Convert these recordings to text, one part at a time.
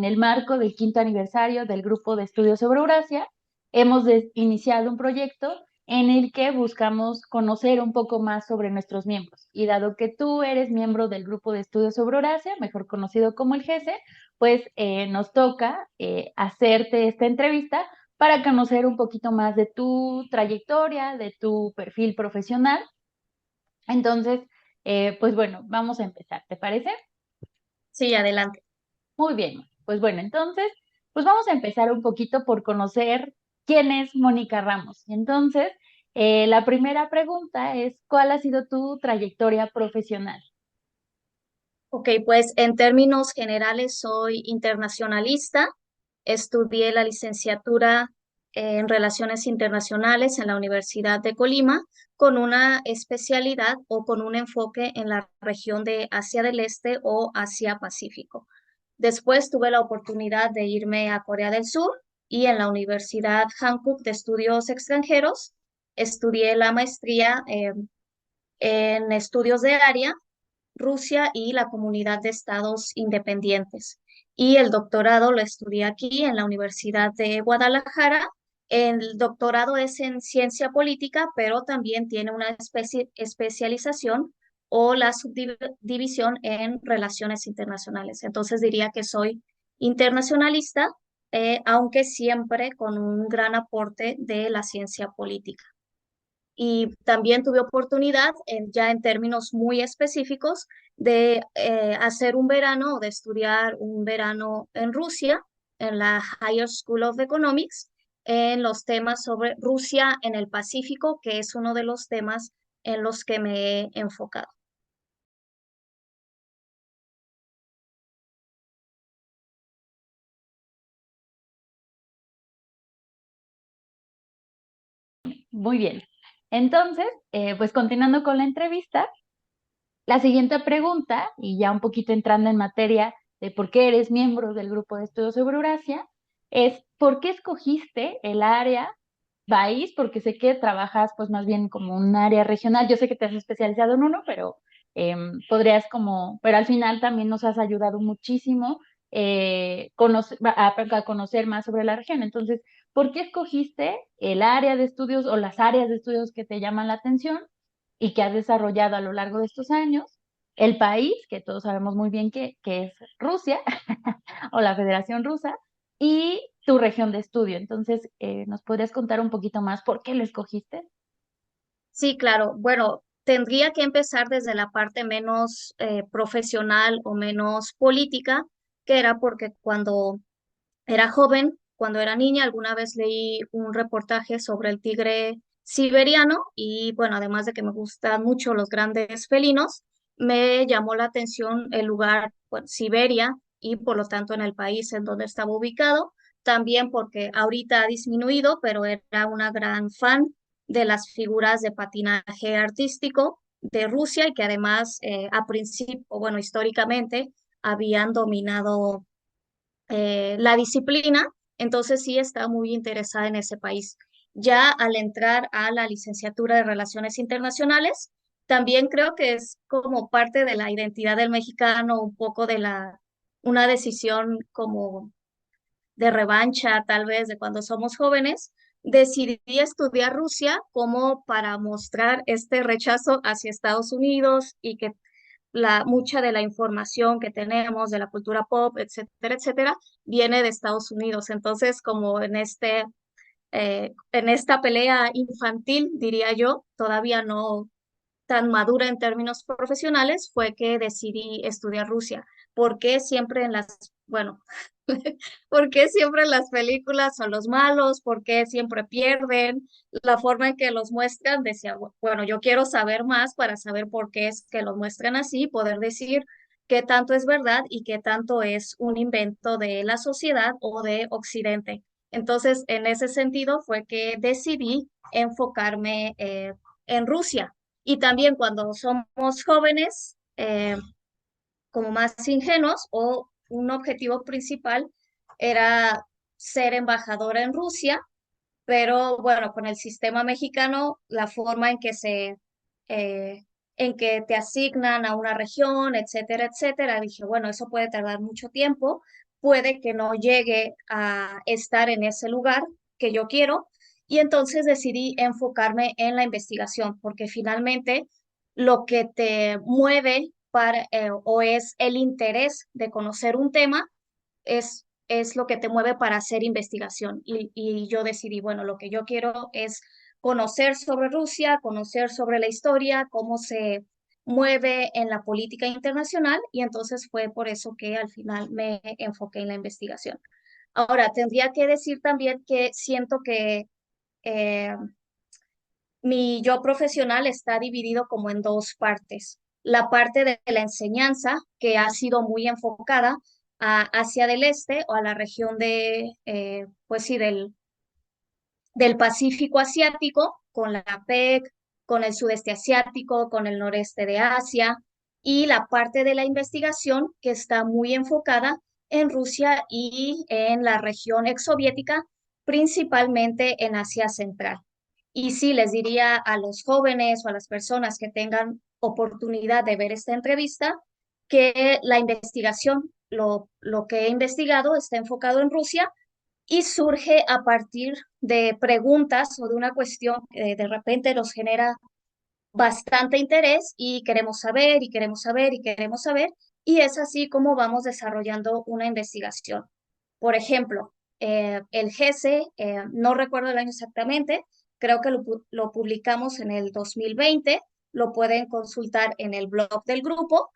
el marco del 5º aniversario del Grupo de Estudios sobre Eurasia, hemos iniciado un proyecto en el que buscamos conocer un poco más sobre nuestros miembros. Y dado que tú eres miembro del Grupo de Estudios sobre Eurasia, mejor conocido como el GESE, pues nos toca hacerte esta entrevista para conocer un poquito más de tu trayectoria, de tu perfil profesional. Entonces, pues bueno, vamos a empezar, ¿te parece? Sí, adelante. Muy bien, pues bueno, entonces, pues vamos a empezar un poquito por conocer quién es Mónica Ramos. Y entonces, la primera pregunta es, ¿cuál ha sido tu trayectoria profesional? Ok, pues en términos generales soy internacionalista. Estudié la licenciatura en Relaciones Internacionales en la Universidad de Colima con una especialidad o con un enfoque en la región de Asia del Este o Asia Pacífico. Después tuve la oportunidad de irme a Corea del Sur y en la Universidad Hankook de Estudios Extranjeros estudié la maestría en estudios de área Rusia y la Comunidad de Estados Independientes. Y el doctorado lo estudié aquí en la Universidad de Guadalajara. El doctorado es en ciencia política, pero también tiene una especialización o la subdivisión en relaciones internacionales. Entonces diría que soy internacionalista, aunque siempre con un gran aporte de la ciencia política. Y también tuve oportunidad, ya en términos muy específicos, de hacer un verano o de estudiar un verano en Rusia, en la Higher School of Economics, en los temas sobre Rusia en el Pacífico, que es uno de los temas en los que me he enfocado. Muy bien. Entonces, pues continuando con la entrevista, la siguiente pregunta, y ya un poquito entrando en materia de por qué eres miembro del Grupo de Estudios sobre Eurasia, es ¿por qué escogiste el área país? Porque sé que trabajas pues más bien como un área regional. Yo sé que te has especializado en uno, pero podrías como, pero al final también nos has ayudado muchísimo a conocer más sobre la región. Entonces, ¿por qué escogiste el área de estudios o las áreas de estudios que te llaman la atención y que has desarrollado a lo largo de estos años? El país, que todos sabemos muy bien que es Rusia o la Federación Rusa, y tu región de estudio. Entonces, ¿nos podrías contar un poquito más por qué lo escogiste? Sí, claro. Bueno, tendría que empezar desde la parte menos profesional o menos política, que era porque cuando era joven, cuando era niña, alguna vez leí un reportaje sobre el tigre siberiano y bueno, además de que me gustan mucho los grandes felinos, me llamó la atención el lugar, pues, Siberia y por lo tanto en el país en donde estaba ubicado, también porque ahorita ha disminuido, pero era una gran fan de las figuras de patinaje artístico de Rusia y que además a principio, bueno, históricamente habían dominado la disciplina, entonces sí está muy interesada en ese país. Ya al entrar a la licenciatura de Relaciones Internacionales, también creo que es como parte de la identidad del mexicano, un poco de una decisión como de revancha, tal vez, de cuando somos jóvenes, decidí estudiar Rusia como para mostrar este rechazo hacia Estados Unidos y que mucha de la información que tenemos de la cultura pop, etcétera, etcétera, viene de Estados Unidos. Entonces, como en esta pelea infantil, diría yo, todavía no tan madura en términos profesionales, fue que decidí estudiar Rusia. ¿Por qué siempre en bueno, por qué siempre en las películas son los malos? ¿Por qué siempre pierden? La forma en que los muestran, decía, bueno, yo quiero saber más para saber por qué es que los muestran así y poder decir qué tanto es verdad y qué tanto es un invento de la sociedad o de Occidente. Entonces, en ese sentido fue que decidí enfocarme en Rusia. Y también cuando somos jóvenes, como más ingenuos o un objetivo principal era ser embajadora en Rusia, pero bueno, con el sistema mexicano, la forma eh, en que te asignan a una región, etcétera, etcétera, dije, bueno, eso puede tardar mucho tiempo, puede que no llegue a estar en ese lugar que yo quiero. Y entonces decidí enfocarme en la investigación, porque finalmente lo que te mueve o es el interés de conocer un tema, es lo que te mueve para hacer investigación. Y yo decidí, bueno, lo que yo quiero es conocer sobre Rusia, conocer sobre la historia, cómo se mueve en la política internacional, y entonces fue por eso que al final me enfoqué en la investigación. Ahora, tendría que decir también que siento que eh, mi yo profesional está dividido como en dos partes. La parte de la enseñanza, que ha sido muy enfocada a Asia del Este o a la región pues sí, del Pacífico Asiático, con la PEC, con el sudeste asiático, con el noreste de Asia, y la parte de la investigación que está muy enfocada en Rusia y en la región exsoviética, principalmente en Asia Central. Y sí, les diría a los jóvenes o a las personas que tengan oportunidad de ver esta entrevista, que la investigación, lo que he investigado está enfocado en Rusia y surge a partir de preguntas o de una cuestión que de repente nos genera bastante interés y queremos saber y queremos saber y queremos saber, y es así como vamos desarrollando una investigación. Por ejemplo, el GESE, no recuerdo el año exactamente, creo que lo publicamos en el 2020, lo pueden consultar en el blog del grupo.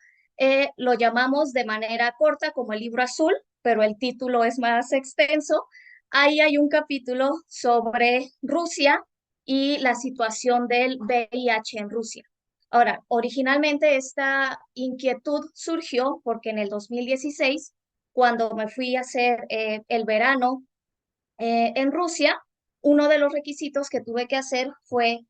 Lo llamamos de manera corta como el libro azul, pero el título es más extenso. Ahí hay un capítulo sobre Rusia y la situación del VIH en Rusia. Ahora, originalmente esta inquietud surgió porque en el 2016, cuando me fui a hacer el verano en Rusia, uno de los requisitos que tuve que hacer fue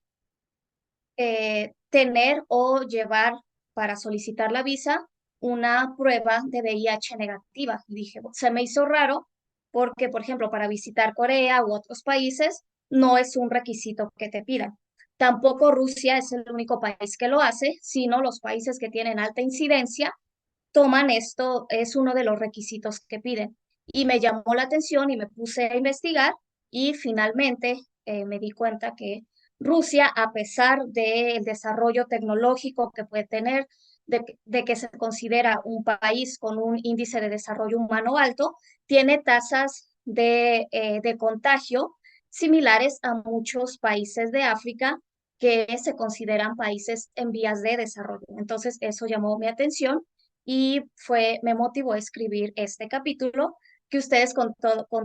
tener o llevar para solicitar la visa una prueba de VIH negativa. Y dije, se me hizo raro porque, por ejemplo, para visitar Corea u otros países no es un requisito que te pidan. Tampoco Rusia es el único país que lo hace, sino los países que tienen alta incidencia toman esto, es uno de los requisitos que piden. Y me llamó la atención y me puse a investigar, y finalmente me di cuenta que Rusia, a pesar del desarrollo tecnológico que puede tener, de que se considera un país con un índice de desarrollo humano alto, tiene tasas de contagio similares a muchos países de África que se consideran países en vías de desarrollo. Entonces, eso llamó mi atención y me motivó a escribir este capítulo, que ustedes con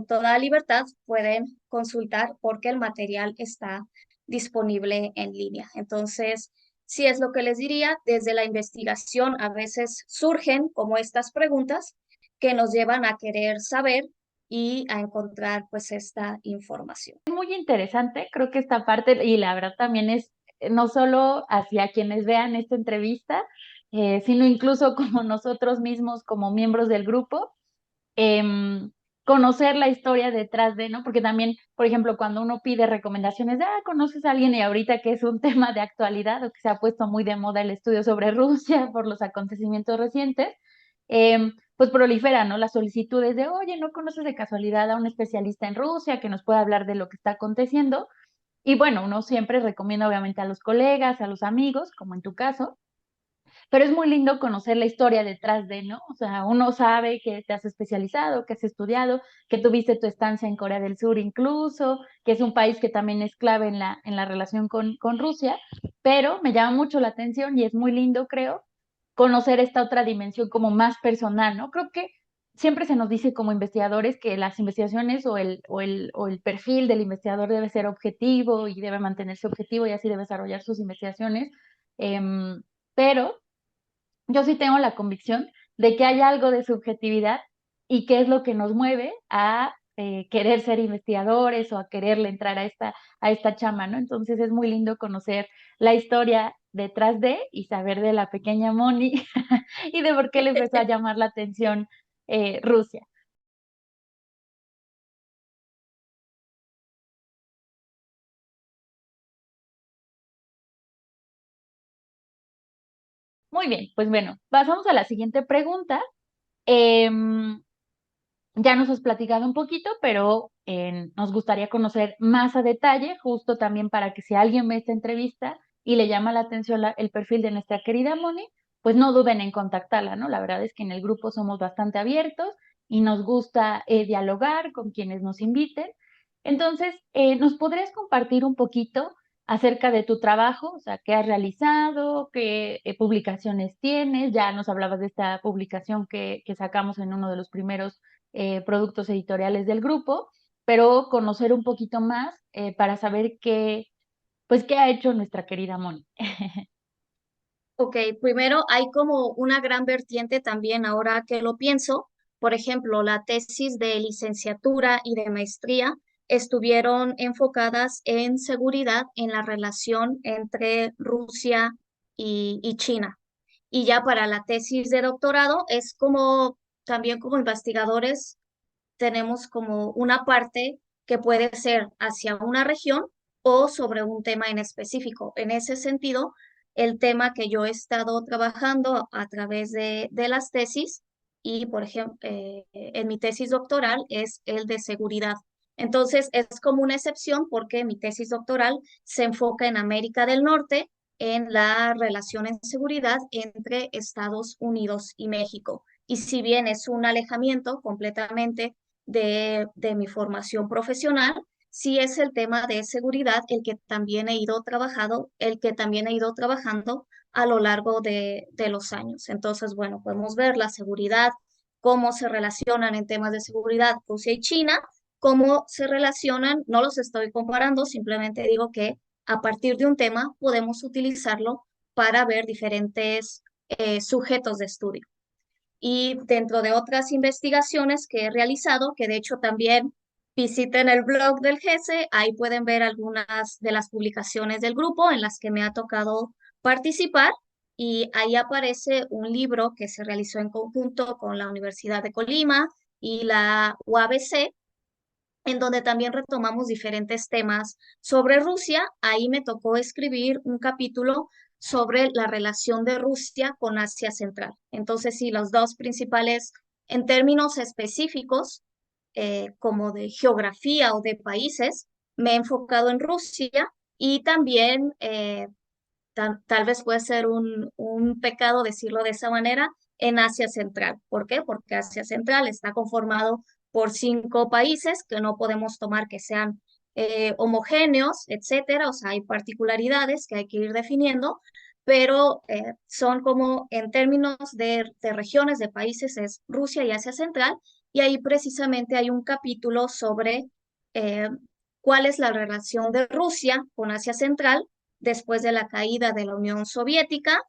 toda libertad pueden consultar porque el material está disponible en línea. Entonces, sí, es lo que les diría, desde la investigación a veces surgen como estas preguntas que nos llevan a querer saber y a encontrar pues esta información. Muy interesante, creo que esta parte, y la verdad también es no solo hacia quienes vean esta entrevista, sino incluso como nosotros mismos, como miembros del grupo, conocer la historia detrás de, ¿no? Porque también, por ejemplo, cuando uno pide recomendaciones de, conoces a alguien, y ahorita que es un tema de actualidad o que se ha puesto muy de moda el estudio sobre Rusia por los acontecimientos recientes, pues prolifera, ¿no? Las solicitudes de, oye, ¿no conoces de casualidad a un especialista en Rusia que nos pueda hablar de lo que está aconteciendo? Y bueno, uno siempre recomienda obviamente a los colegas, a los amigos, como en tu caso, pero es muy lindo conocer la historia detrás de, ¿no? O sea, uno sabe que te has especializado, que has estudiado, que tuviste tu estancia en Corea del Sur incluso, que es un país que también es clave en la relación con Rusia, pero me llama mucho la atención y es muy lindo, creo, conocer esta otra dimensión como más personal, ¿no? Creo que siempre se nos dice como investigadores que las investigaciones o el perfil del investigador debe ser objetivo y debe mantenerse objetivo y así debe desarrollar sus investigaciones, pero yo sí tengo la convicción de que hay algo de subjetividad y que es lo que nos mueve a querer ser investigadores o a quererle entrar a esta chama, ¿no? Entonces es muy lindo conocer la historia detrás de y saber de la pequeña Moni y de por qué le empezó a llamar la atención Rusia. Muy bien, pues bueno, pasamos a la siguiente pregunta. Em, Ya nos has platicado un poquito, pero nos gustaría conocer más a detalle, justo también para que si alguien ve esta entrevista y le llama la atención el perfil de nuestra querida Moni, pues no duden en contactarla, ¿no? La verdad es que en el grupo somos bastante abiertos y nos gusta dialogar con quienes nos inviten. Entonces, ¿nos podrías compartir un poquito acerca de tu trabajo? O sea, ¿qué has realizado? ¿Qué publicaciones tienes? Ya nos hablabas de esta publicación que sacamos en uno de los primeros productos editoriales del grupo, pero conocer un poquito más para saber qué, pues, qué ha hecho nuestra querida Moni. Ok, primero hay como una gran vertiente también ahora que lo pienso. Por ejemplo, la tesis de licenciatura y de maestría estuvieron enfocadas en seguridad en la relación entre Rusia y China. Y ya para la tesis de doctorado es como también como investigadores tenemos como una parte que puede ser hacia una región o sobre un tema en específico. En ese sentido, el tema que yo he estado trabajando a través de las tesis y, por ejemplo, en mi tesis doctoral es el de seguridad. Entonces, es como una excepción porque mi tesis doctoral se enfoca en América del Norte, en la relación en seguridad entre Estados Unidos y México. Y si bien es un alejamiento completamente de mi formación profesional, sí es el tema de seguridad el que también he ido trabajando, el que también he ido trabajando a lo largo de los años. Entonces, bueno, podemos ver la seguridad, cómo se relacionan en temas de seguridad Rusia y China, cómo se relacionan, no los estoy comparando, simplemente digo que a partir de un tema podemos utilizarlo para ver diferentes sujetos de estudio. Y dentro de otras investigaciones que he realizado, que de hecho también visiten el blog del GESE, ahí pueden ver algunas de las publicaciones del grupo en las que me ha tocado participar y ahí aparece un libro que se realizó en conjunto con la Universidad de Colima y la UABC, en donde también retomamos diferentes temas sobre Rusia. Ahí me tocó escribir un capítulo sobre la relación de Rusia con Asia Central. Entonces, sí, los dos principales, en términos específicos, como de geografía o de países, me he enfocado en Rusia y también, tal vez puede ser un pecado decirlo de esa manera, en Asia Central. ¿Por qué? Porque Asia Central está conformado por 5 países que no podemos tomar que sean homogéneos, etcétera. O sea, hay particularidades que hay que ir definiendo, pero son como en términos de regiones, de países, es Rusia y Asia Central, y ahí precisamente hay un capítulo sobre eh, cuál es la relación de Rusia con Asia Central después de la caída de la Unión Soviética,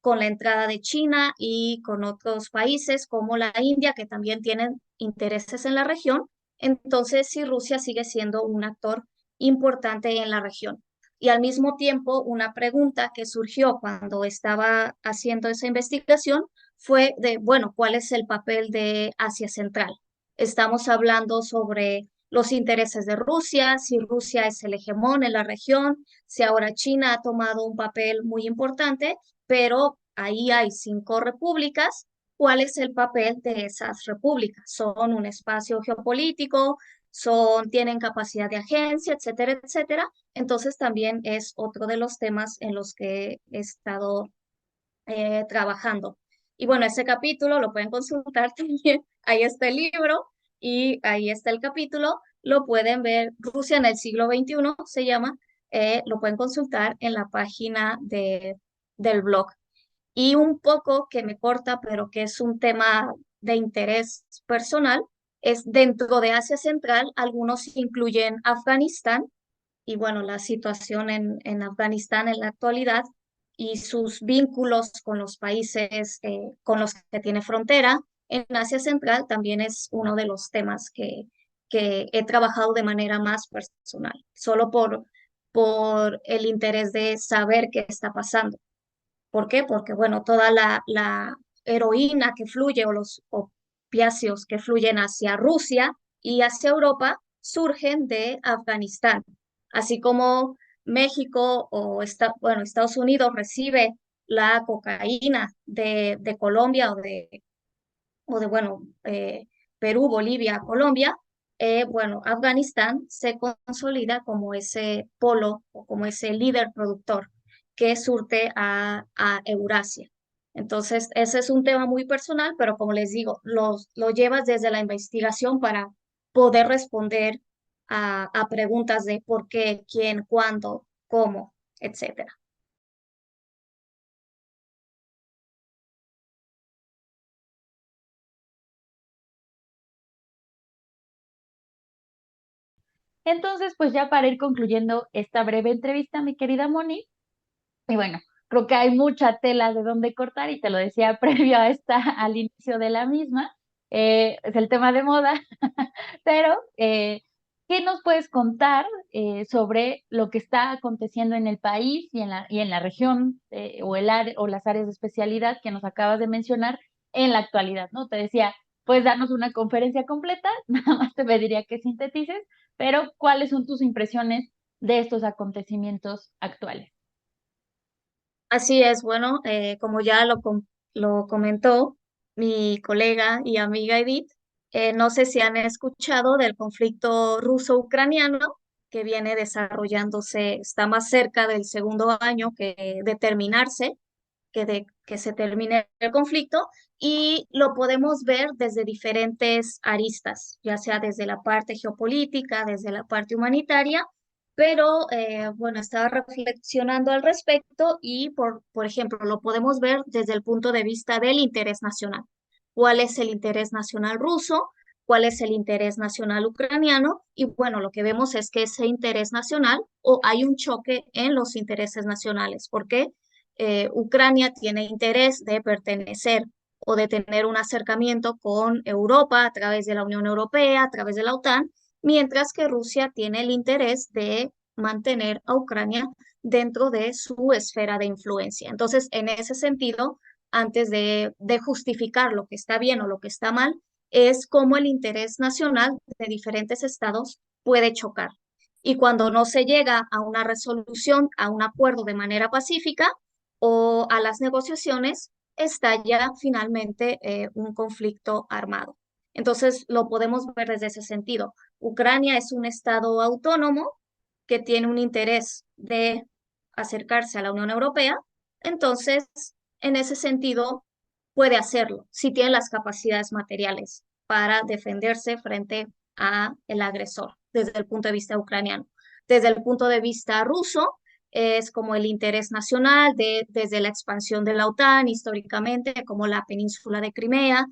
con la entrada de China y con otros países como la India, que también tienen intereses en la región. Entonces, sí, Rusia sigue siendo un actor importante en la región. Y al mismo tiempo, una pregunta que surgió cuando estaba haciendo esa investigación fue de, bueno, ¿cuál es el papel de Asia Central? Estamos hablando sobre los intereses de Rusia, si Rusia es el hegemón en la región, si ahora China ha tomado un papel muy importante, pero ahí hay 5 repúblicas. ¿Cuál es el papel de esas repúblicas? ¿Son un espacio geopolítico? ¿Tienen capacidad de agencia, etcétera, etcétera? Entonces también es otro de los temas en los que he estado trabajando. Y bueno, ese capítulo lo pueden consultar también. Ahí está el libro y ahí está el capítulo. Lo pueden ver, Rusia en el siglo XXI se llama, lo pueden consultar en la página del blog. Y un poco que me corta, pero que es un tema de interés personal, es dentro de Asia Central, algunos incluyen Afganistán y bueno, la situación en Afganistán en la actualidad y sus vínculos con los países con los que tiene frontera en Asia Central también es uno de los temas que he trabajado de manera más personal, solo por el interés de saber qué está pasando. ¿Por qué? Porque, bueno, toda la heroína que fluye o los opiáceos que fluyen hacia Rusia y hacia Europa surgen de Afganistán. Así como México bueno, Estados Unidos recibe la cocaína de Colombia o de bueno, Perú, Bolivia, Colombia, bueno, Afganistán se consolida como ese polo o como ese líder productor que surte a Eurasia. Entonces, ese es un tema muy personal, pero como les digo, lo llevas desde la investigación para poder responder a preguntas de por qué, quién, cuándo, cómo, etcétera. Entonces, pues ya para ir concluyendo esta breve entrevista, mi querida Moni, y bueno, creo que hay mucha tela de dónde cortar y te lo decía previo a al inicio de la misma, es el tema de moda, pero ¿qué nos puedes contar sobre lo que está aconteciendo en el país y en la región o las áreas de especialidad que nos acabas de mencionar en la actualidad, ¿no? Te decía, puedes darnos una conferencia completa, nada más te pediría que sintetices, pero ¿cuáles son tus impresiones de estos acontecimientos actuales? Así es, bueno, como ya lo comentó mi colega y amiga Edith, no sé si han escuchado del conflicto ruso-ucraniano que viene desarrollándose, está más cerca del segundo año que de terminarse, de que se termine el conflicto, y lo podemos ver desde diferentes aristas, ya sea desde la parte geopolítica, desde la parte humanitaria, pero bueno, estaba reflexionando al respecto y, por ejemplo, lo podemos ver desde el punto de vista del interés nacional. ¿Cuál es el interés nacional ruso? ¿Cuál es el interés nacional ucraniano? Y bueno, lo que vemos es que ese interés nacional o hay un choque en los intereses nacionales. ¿Por qué? Ucrania tiene interés de pertenecer o de tener un acercamiento con Europa a través de la Unión Europea, a través de la OTAN, mientras que Rusia tiene el interés de mantener a Ucrania dentro de su esfera de influencia. Entonces, en ese sentido, antes de justificar lo que está bien o lo que está mal, es cómo el interés nacional de diferentes estados puede chocar. Y cuando no se llega a una resolución, a un acuerdo de manera pacífica, o a las negociaciones, estalla finalmente un conflicto armado. Entonces, lo podemos ver desde ese sentido. Ucrania es un estado autónomo que tiene un interés de acercarse a la Unión Europea, entonces, en ese sentido, puede hacerlo si tiene las capacidades materiales para defenderse frente a el agresor desde el punto de vista ucraniano. Desde el punto de vista ruso, es como el interés nacional desde la expansión de la OTAN históricamente, como la península de Crimea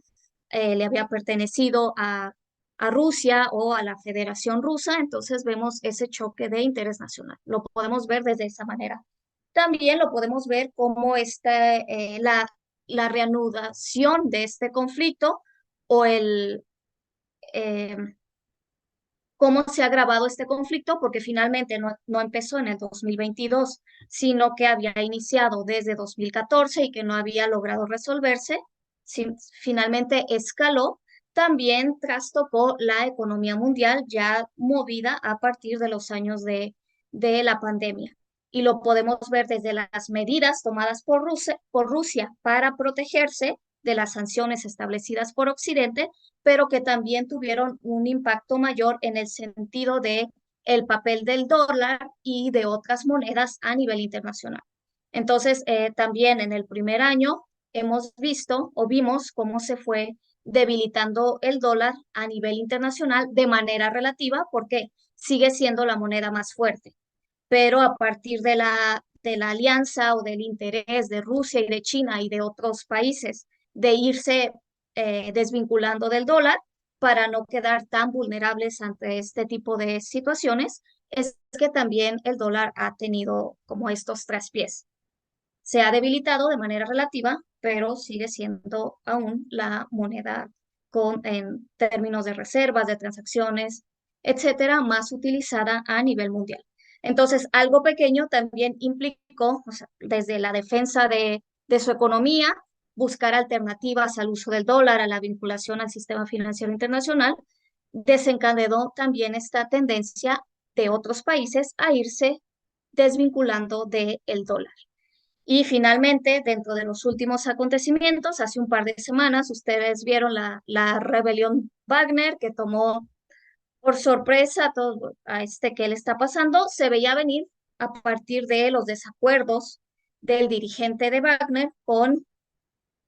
le había pertenecido a Rusia o a la Federación Rusa, entonces vemos ese choque de interés nacional. Lo podemos ver desde esa manera. También lo podemos ver como la reanudación de este conflicto o eh, cómo se ha agravado este conflicto, porque finalmente no empezó en el 2022, sino que había iniciado desde 2014 y que no había logrado resolverse. Finalmente escaló, también trastocó la economía mundial ya movida a partir de los años de la pandemia. Y lo podemos ver desde las medidas tomadas por Rusia para protegerse de las sanciones establecidas por Occidente, pero que también tuvieron un impacto mayor en el sentido de el papel del dólar y de otras monedas a nivel internacional. Entonces, también en el primer año hemos visto o vimos cómo se fue debilitando el dólar a nivel internacional de manera relativa, porque sigue siendo la moneda más fuerte. Pero a partir de la alianza o del interés de Rusia y de China y de otros países de irse desvinculando del dólar para no quedar tan vulnerables ante este tipo de situaciones, es que también el dólar ha tenido como estos traspiés. Se ha debilitado de manera relativa, pero sigue siendo aún la moneda en términos de reservas, de transacciones, etcétera, más utilizada a nivel mundial. Entonces, algo pequeño también implicó, o sea, desde la defensa de su economía, buscar alternativas al uso del dólar, a la vinculación al sistema financiero internacional, desencadenó también esta tendencia de otros países a irse desvinculando del dólar. Y finalmente, dentro de los últimos acontecimientos, hace un par de semanas, ustedes vieron la rebelión Wagner que tomó por sorpresa a todo a que le está pasando. Se veía venir a partir de los desacuerdos del dirigente de Wagner con,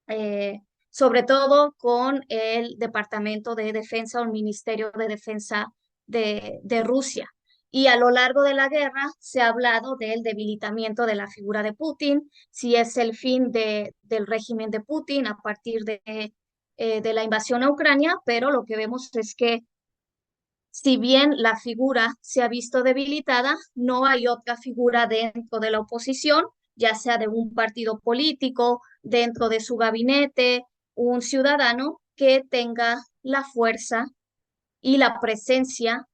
eh, sobre todo con el Departamento de Defensa o el Ministerio de Defensa de Rusia. Y a lo largo de la guerra se ha hablado del debilitamiento de la figura de Putin, si es el fin del régimen de Putin a partir de la invasión a Ucrania, pero lo que vemos es que si bien la figura se ha visto debilitada, no hay otra figura dentro de la oposición, ya sea de un partido político, dentro de su gabinete, un ciudadano que tenga la fuerza y la presencia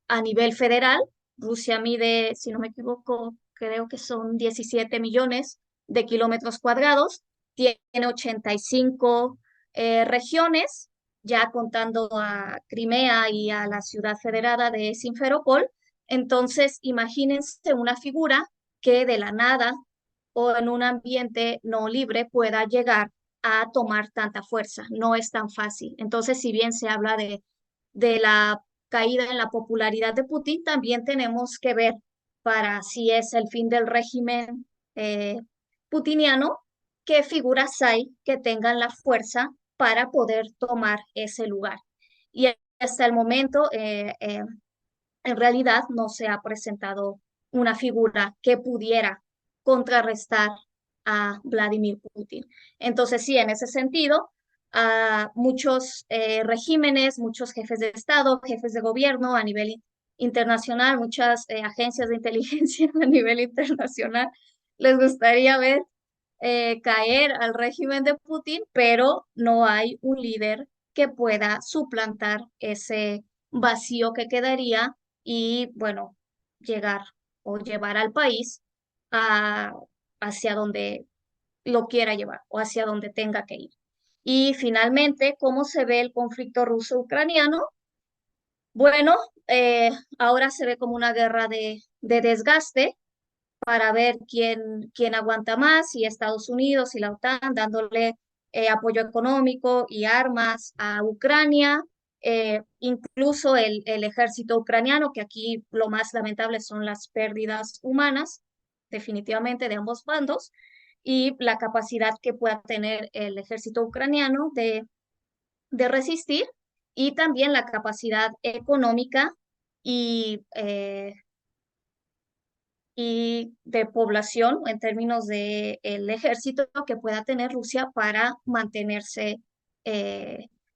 a nivel federal. Rusia mide, si no me equivoco, creo que son 17 millones de kilómetros cuadrados, tiene 85 regiones, ya contando a Crimea y a la ciudad federada de Simferopol. Entonces, imagínense una figura que de la nada o en un ambiente no libre pueda llegar a tomar tanta fuerza. No es tan fácil. Entonces, si bien se habla de la caída en la popularidad de Putin, también tenemos que ver para si es el fin del régimen putiniano, qué figuras hay que tengan la fuerza para poder tomar ese lugar. Y hasta el momento, en realidad, no se ha presentado una figura que pudiera contrarrestar a Vladimir Putin. Entonces, sí, en ese sentido, muchos regímenes, muchos jefes de Estado, jefes de gobierno a nivel internacional, muchas agencias de inteligencia a nivel internacional, les gustaría ver caer al régimen de Putin, pero no hay un líder que pueda suplantar ese vacío que quedaría y, bueno, llegar o llevar al país a, hacia donde lo quiera llevar o hacia donde tenga que ir. Y finalmente, ¿cómo se ve el conflicto ruso-ucraniano? Bueno, ahora se ve como una guerra de desgaste para ver quién aguanta más, y Estados Unidos y la OTAN dándole apoyo económico y armas a Ucrania, incluso el ejército ucraniano, que aquí lo más lamentable son las pérdidas humanas, definitivamente de ambos bandos, y la capacidad que pueda tener el ejército ucraniano de resistir, y también la capacidad económica y y de población en términos de el ejército que pueda tener Rusia para mantenerse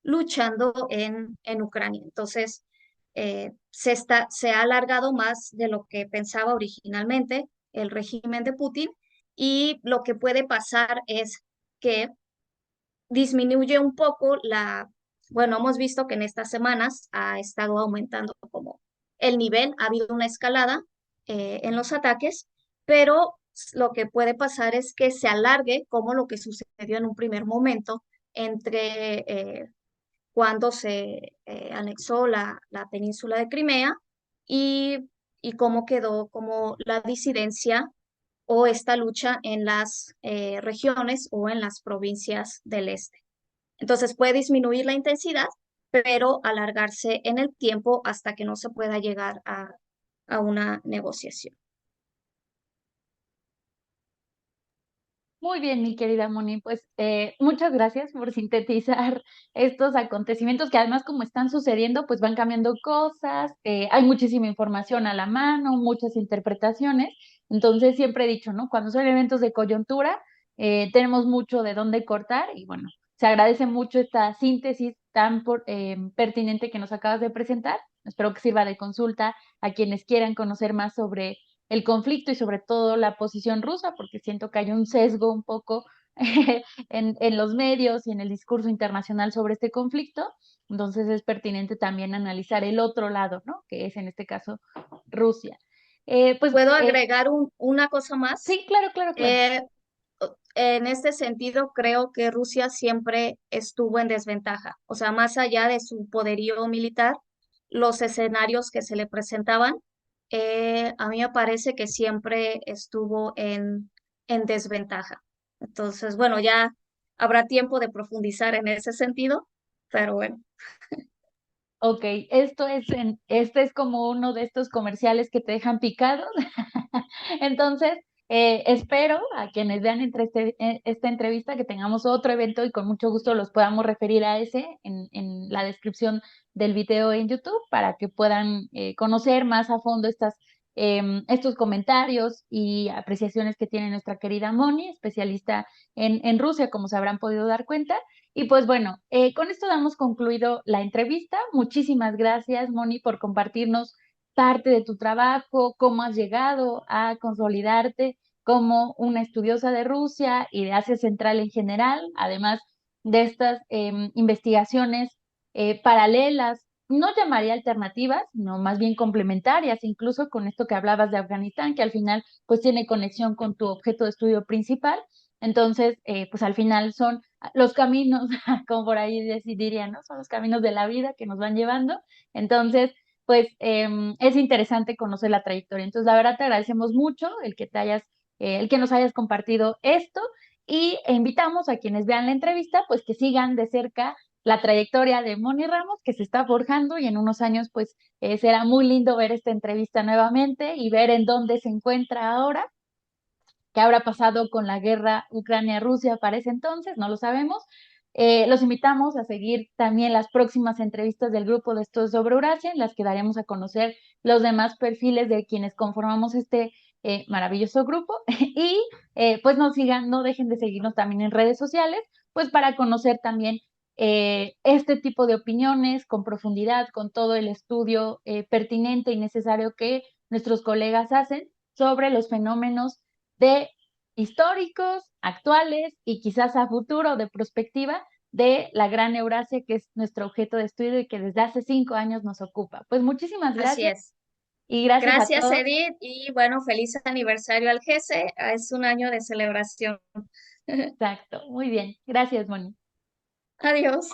luchando en Ucrania. Entonces, se ha alargado más de lo que pensaba originalmente el régimen de Putin, y lo que puede pasar es que disminuye un poco bueno, hemos visto que en estas semanas ha estado aumentando como el nivel, ha habido una escalada en los ataques, pero lo que puede pasar es que se alargue como lo que sucedió en un primer momento entre cuando se anexó la península de Crimea y cómo quedó como la disidencia o esta lucha en las regiones o en las provincias del este. Entonces puede disminuir la intensidad, pero alargarse en el tiempo hasta que no se pueda llegar a una negociación. Muy bien, mi querida Moni, pues muchas gracias por sintetizar estos acontecimientos que además como están sucediendo, pues van cambiando cosas, hay muchísima información a la mano, muchas interpretaciones, entonces siempre he dicho, ¿no? Cuando son eventos de coyuntura, tenemos mucho de dónde cortar y bueno, se agradece mucho esta síntesis tan pertinente que nos acabas de presentar. Espero que sirva de consulta a quienes quieran conocer más sobre el conflicto y sobre todo la posición rusa, porque siento que hay un sesgo un poco en los medios y en el discurso internacional sobre este conflicto. Entonces es pertinente también analizar el otro lado, ¿no? Que es en este caso Rusia. Pues ¿Puedo agregar una cosa más? sí, claro, claro, claro. Eh, en este sentido, creo que Rusia siempre estuvo en desventaja. O sea, más allá de su poderío militar, los escenarios que se le presentaban, a mí me parece que siempre estuvo en desventaja. Entonces, bueno, ya habrá tiempo de profundizar en ese sentido, pero bueno, Ok, este es como uno de estos comerciales que te dejan picados. Entonces, espero a quienes vean esta entrevista que tengamos otro evento y con mucho gusto los podamos referir a ese en la descripción del video en YouTube para que puedan conocer más a fondo estos comentarios y apreciaciones que tiene nuestra querida Moni, especialista en Rusia, como se habrán podido dar cuenta. Y pues bueno, con esto damos concluido la entrevista. Muchísimas gracias, Moni, por compartirnos parte de tu trabajo, cómo has llegado a consolidarte como una estudiosa de Rusia y de Asia Central en general, además de estas investigaciones paralelas, no llamaría alternativas, no más bien complementarias, incluso con esto que hablabas de Afganistán, que al final pues tiene conexión con tu objeto de estudio principal. Entonces, pues al final son los caminos, como por ahí dirían, ¿no? Son los caminos de la vida que nos van llevando. Entonces, pues es interesante conocer la trayectoria. Entonces, la verdad te agradecemos mucho el que nos hayas compartido esto y invitamos a quienes vean la entrevista, pues que sigan de cerca la trayectoria de Moni Ramos, que se está forjando y en unos años, pues será muy lindo ver esta entrevista nuevamente y ver en dónde se encuentra ahora. ¿Qué habrá pasado con la guerra Ucrania-Rusia para ese entonces? No lo sabemos. Los invitamos a seguir también las próximas entrevistas del grupo de Estudios sobre Eurasia, en las que daremos a conocer los demás perfiles de quienes conformamos este maravilloso grupo. Y pues no dejen de seguirnos también en redes sociales, pues para conocer también este tipo de opiniones con profundidad, con todo el estudio pertinente y necesario que nuestros colegas hacen sobre los fenómenos de históricos, actuales y quizás a futuro de perspectiva de la Gran Eurasia, que es nuestro objeto de estudio y que desde hace 5 años nos ocupa. Pues muchísimas así gracias es. y gracias a Gracias, todos. Edith, y bueno, feliz aniversario al GESE. Es un año de celebración. Exacto, muy bien. Gracias, Moni. Adiós.